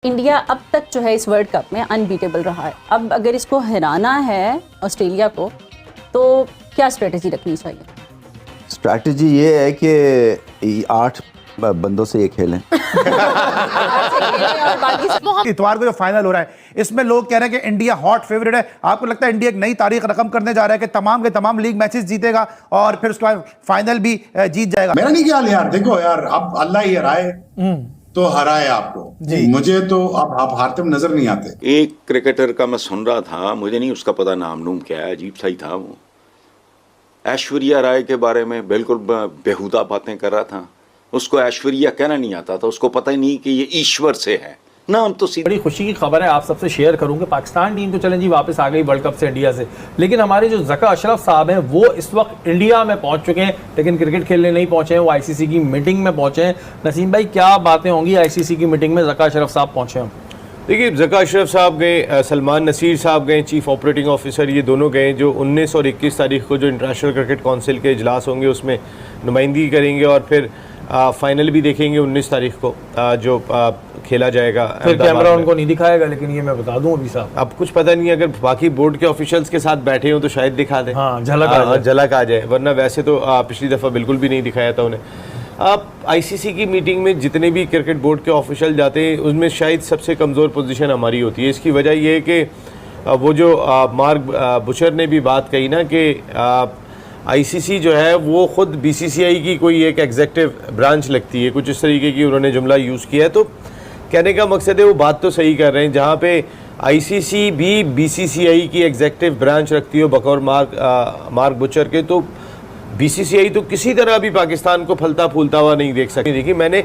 India अब तक जो है इस वर्ल्ड कप में अनबीटेबल रहा है। अब अगर इसको हराना है ऑस्ट्रेलिया को तो क्या स्ट्रेटजी रखनी चाहिए? स्ट्रैटेजी ये है कि 8 बंदों से ये खेलें। इतवार को जो फाइनल हो रहा है इसमें लोग कह रहे हैं कि इंडिया हॉट फेवरेट है। आपको लगता है इंडिया एक नई तारीख रकम करने जा रहा है कि तमाम के तमाम लीग मैचेस जीतेगा और फिर उसके बाद फाइनल भी जीत जाएगा? मेरा नहीं ख्याल यार। देखो यार, अब अल्लाह ही हराए तो हराए आपको। मुझे तो अब आप हारते हुए नजर नहीं आते। एक क्रिकेटर का मैं सुन रहा था, मुझे नहीं उसका पता नाम नूम क्या है, अजीब सा ही था वो। ऐश्वर्या राय के बारे में बिल्कुल बेहुदा बातें कर रहा था। उसको ऐश्वर्या कहना नहीं आता था, उसको पता ही नहीं कि ये ईश्वर से है। नाम तो बड़ी खुशी की खबर है, आप सबसे शेयर करूंगा। पाकिस्तान टीम तो चलें जी वापस आ गई वर्ल्ड कप से इंडिया से, लेकिन हमारे जो ज़का अशरफ साहब हैं वो इस वक्त इंडिया में पहुंच चुके हैं, लेकिन क्रिकेट खेलने नहीं पहुंचे हैं। वो आईसीसी की मीटिंग में पहुंचे हैं। नसीम भाई, क्या बातें होंगी आईसीसी की मीटिंग में ज़का अशरफ साहब पहुंचे हैं? देखिए, ज़का अशरफ साहब गए, सलमान नसीर साहब गए, चीफ ऑपरेटिंग ऑफिसर, ये दोनों गए। जो 19 और 21 तारीख को जो इंटरनेशनल क्रिकेट काउंसिल के इजलास होंगे उसमें नुमाइंदगी करेंगे और फिर फाइनल भी देखेंगे 19 तारीख को जो खेला जाएगा। फिर कैमरा उनको नहीं दिखाएगा, लेकिन ये मैं बता दूं अभी साहब, अब कुछ पता नहीं, अगर बाकी बोर्ड के ऑफिशियल्स के साथ बैठे हो तो शायद दिखा दें। हाँ, झलक आ जाए, वरना वैसे तो पिछली दफ़ा बिल्कुल भी नहीं दिखाया था उन्हें। आप आईसीसी की मीटिंग में जितने भी क्रिकेट बोर्ड के ऑफिशियल जाते हैं उसमें शायद सबसे कमज़ोर पोजीशन हमारी होती है। इसकी वजह यह है कि वो जो मार्क बुशर ने भी बात कही ना कि आईसीसी जो है वो ख़ुद बीसीसीआई की कोई एक एग्जेक्टिव ब्रांच लगती है, कुछ इस तरीके की उन्होंने जुमला यूज़ किया है। तो कहने का मकसद है वो बात तो सही कर रहे हैं, जहाँ पे आईसीसी भी बीसीसीआई की एग्जेक्टिव ब्रांच रखती हो बकौर मार्क बुचर के, तो बीसीसीआई तो किसी तरह भी पाकिस्तान को फलता फूलता हुआ नहीं देख सकती। देखिए, मैंने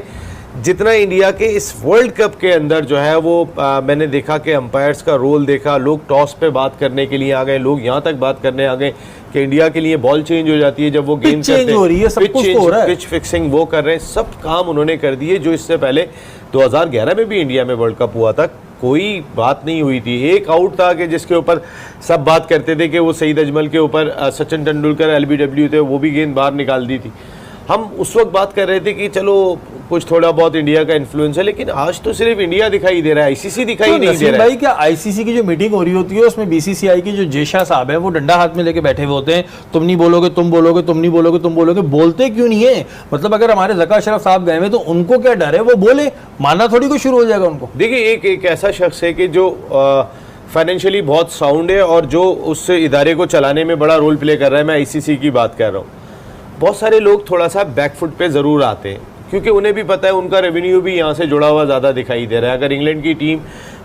जितना इंडिया के इस वर्ल्ड कप के अंदर जो है वो मैंने देखा कि अंपायर्स का रोल देखा। लोग टॉस पे बात करने के लिए आ गए, लोग यहाँ तक बात करने आ गए कि इंडिया के लिए बॉल चेंज हो जाती है जब वो गेंद करते हैं, पिच फिक्सिंग वो कर रहे हैं, सब काम उन्होंने कर दिए जो इससे पहले 2011 में भी इंडिया में वर्ल्ड कप हुआ था कोई बात नहीं हुई थी। एक आउट था कि जिसके ऊपर सब बात करते थे कि वो सईद अजमल के ऊपर सचिन तेंदुलकर एलबीडब्ल्यू थे, वो भी गेंद बाहर निकाल दी थी। हम उस वक्त बात कर रहे थे कि चलो कुछ थोड़ा बहुत इंडिया का इन्फ्लुएंस है, लेकिन आज तो सिर्फ इंडिया दिखाई दे रहा है, आईसीसी दिखाई नहीं दे रहा है। भाई, क्या आईसीसी की जो मीटिंग हो रही होती है उसमें बीसीसीआई की जो जेशा साहब है वो डंडा हाथ में लेके बैठे हुए होते हैं, तुम नहीं बोलोगे तुम बोलोगे, तुम नहीं बोलोगे तुम बोलोगे। बोलते क्यों नहीं है? मतलब अगर हमारे ज़का अशरफ साहब गए हुए तो उनको क्या डर है? वो बोले, मानना थोड़ी कुछ शुरू हो जाएगा उनको। देखिए, एक ऐसा शख्स है कि जो फाइनेंशियली बहुत साउंड है और जो उस इदारे को चलाने में बड़ा रोल प्ले कर रहा है। मैं आईसीसी की बात कर रहा हूँ। बहुत सारे लोग थोड़ा सा बैकफुट पे ज़रूर आते हैं क्योंकि उन्हें भी पता है उनका रेवेन्यू भी यहाँ से जुड़ा हुआ ज़्यादा दिखाई दे रहा है। अगर इंग्लैंड की टीम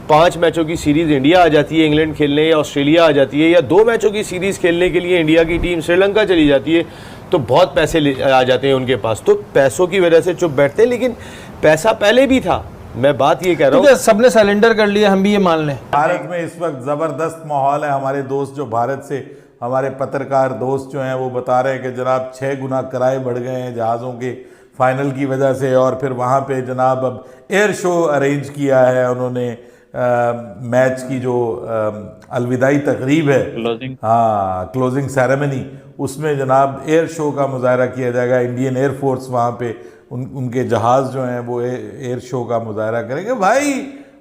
5 मैचों की सीरीज़ इंडिया आ जाती है इंग्लैंड खेलने, या ऑस्ट्रेलिया आ जाती है, या 2 मैचों की सीरीज़ खेलने के लिए इंडिया की टीम श्रीलंका चली जाती है, तो बहुत पैसे आ जाते हैं उनके पास। तो पैसों की वजह से चुप बैठते हैं, लेकिन पैसा पहले भी था। मैं बात ये कह रहा हूँ, सबने सरेंडर कर लिया, हम भी ये मान लें। भारत में इस वक्त ज़बरदस्त माहौल है। हमारे दोस्त जो भारत से, हमारे पत्रकार दोस्त जो हैं वो बता रहे हैं कि जनाब 6 गुना किराए बढ़ गए हैं जहाज़ों के फाइनल की वजह से। और फिर वहाँ पे जनाब अब एयर शो अरेंज किया है उन्होंने। मैच की जो अलविदाई तकरीब है, क्लोजिंग सेरेमनी, उसमें जनाब एयर शो का मुजाहरा किया जाएगा। इंडियन एयर फोर्स वहाँ पे उनके जहाज़ जो हैं वो एयर शो का मुजाहरा करेंगे। भाई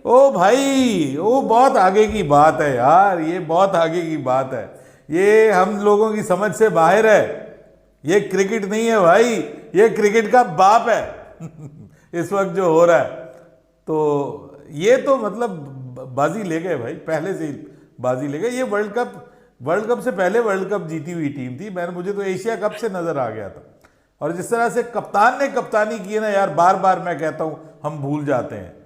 वो बहुत आगे की बात है यार, ये बहुत आगे की बात है। ये हम लोगों की समझ से बाहर है। ये क्रिकेट नहीं है भाई, ये क्रिकेट का बाप है इस वक्त जो हो रहा है। तो ये तो मतलब बाजी ले गए भाई, पहले से ही बाजी ले गए। ये वर्ल्ड कप से पहले वर्ल्ड कप जीती हुई टीम थी। मुझे तो एशिया कप से नजर आ गया था। और जिस तरह से कप्तान ने कप्तानी की है ना यार, बार बार मैं कहता हूं हम भूल जाते हैं।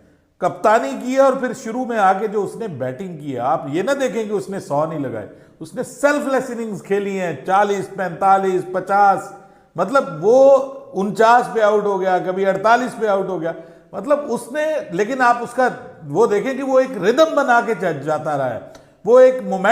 कप्तानी की है और फिर शुरू में आके जो उसने बैटिंग की है, आप ये ना देखें कि उसने 100 नहीं लगाए, उसने सेल्फलेस इनिंग्स खेली हैं 40, 45, 50, मतलब वो 49 पे आउट हो गया, कभी 48 पे आउट हो गया। मतलब उसने, लेकिन आप उसका वो देखें कि वो एक रिदम बना के जाता रहा है, वो एक मोमेंट